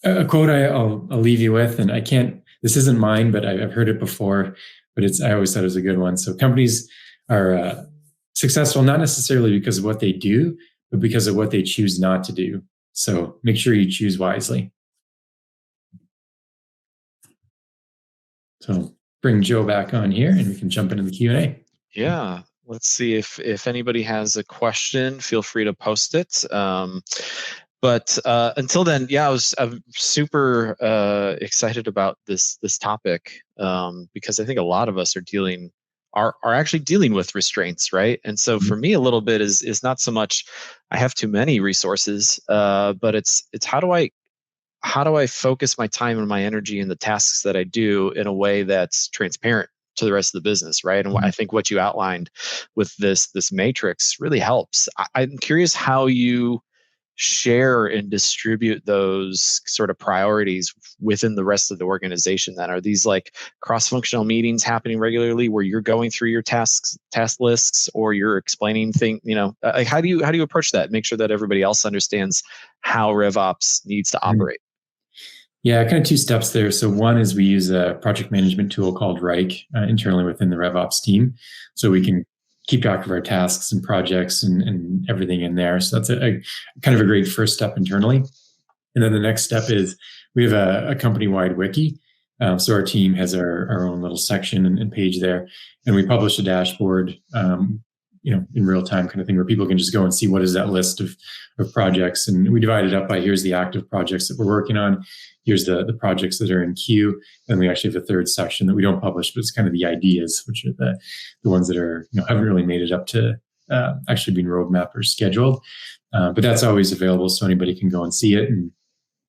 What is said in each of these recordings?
A quote I'll leave you with, and I can't, this isn't mine, but I've heard it before, but I always thought it was a good one. So companies are successful, not necessarily because of what they do, but because of what they choose not to do. So make sure you choose wisely. So bring Joe back on here and we can jump into the Q&A. Yeah. Let's see if anybody has a question, feel free to post it. But until then, yeah, I'm super excited about this topic because I think a lot of us are actually dealing with restraints, right? And so for me, a little bit is not so much I have too many resources, but it's how do I focus my time and my energy in the tasks that I do in a way that's transparent to the rest of the business, right? And I think what you outlined with this matrix really helps. I'm curious how you share and distribute those sort of priorities within the rest of the organization. Then are these like cross-functional meetings happening regularly where you're going through your task lists, or you're explaining things? Like how do you approach that? Make sure that everybody else understands how RevOps needs to operate. Yeah, kind of two steps there. So one is we use a project management tool called Reich internally within the RevOps team. So we can keep track of our tasks and projects and everything in there. So that's a kind of a great first step internally. And then the next step is we have a company-wide wiki. So our team has our own little section and page there. And we publish a dashboard, in real time kind of thing where people can just go and see what is that list of projects. And we divide it up by here's the active projects that we're working on. Here's the projects that are in queue. And we actually have a third section that we don't publish, but it's kind of the ideas, which are the ones that are, haven't really made it up to actually being roadmap or scheduled. But that's always available so anybody can go and see it. And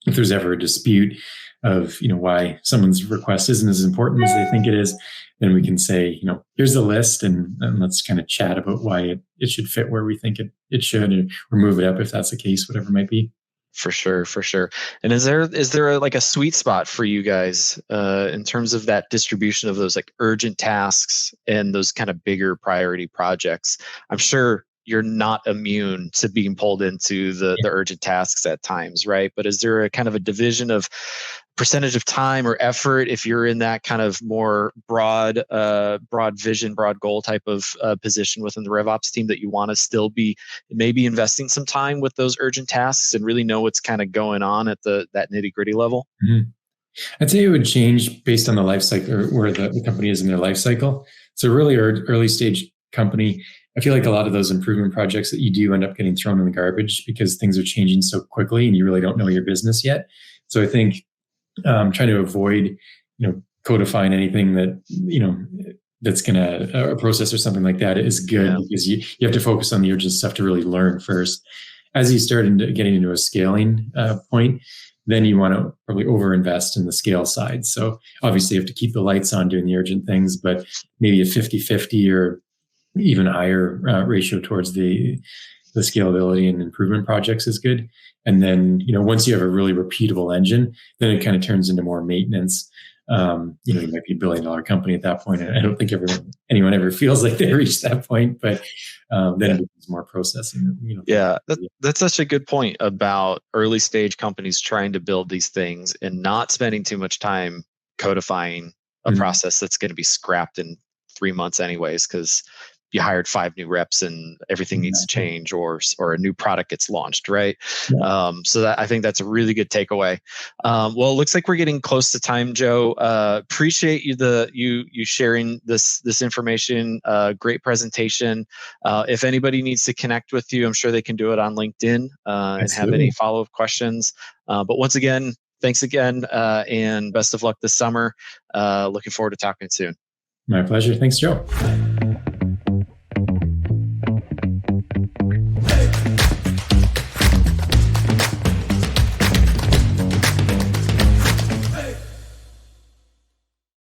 if there's ever a dispute of, why someone's request isn't as important as they think it is, then we can say, here's the list and let's kind of chat about why it should fit where we think it should, or move it up if that's the case, whatever it might be. For sure. And is there a sweet spot for you guys in terms of that distribution of those like urgent tasks and those kind of bigger priority projects? I'm sure you're not immune to being pulled into the urgent tasks at times, right? But is there a kind of a division of percentage of time or effort if you're in that kind of more broad vision, broad goal type of position within the RevOps team that you want to still be maybe investing some time with those urgent tasks and really know what's kind of going on at that nitty gritty level? Mm-hmm. I'd say it would change based on the life cycle or where the company is in their life cycle. So really early stage company, I feel like a lot of those improvement projects that you do end up getting thrown in the garbage because things are changing so quickly and you really don't know your business yet. So I think trying to avoid, codifying anything that, that's going to, a process or something like that is good because you have to focus on the urgent stuff to really learn first. As you start getting into a scaling point, then you want to probably overinvest in the scale side. So obviously you have to keep the lights on doing the urgent things, but maybe a 50-50 or even higher ratio towards the scalability and improvement projects is good. And then, once you have a really repeatable engine, then it kind of turns into more maintenance. You might be $1 billion company at that point. And I don't think anyone ever feels like they reached that point, but then it becomes more processing. That's such a good point about early stage companies trying to build these things and not spending too much time codifying a process that's going to be scrapped in 3 months anyways, because you hired 5 new reps and everything needs to change, or a new product gets launched, right? Yeah. So I think that's a really good takeaway. Well, it looks like we're getting close to time, Joe. Appreciate you sharing this information. Great presentation. If anybody needs to connect with you, I'm sure they can do it on LinkedIn and have any follow-up questions. But once again, thanks again, and best of luck this summer. Looking forward to talking soon. My pleasure. Thanks, Joe.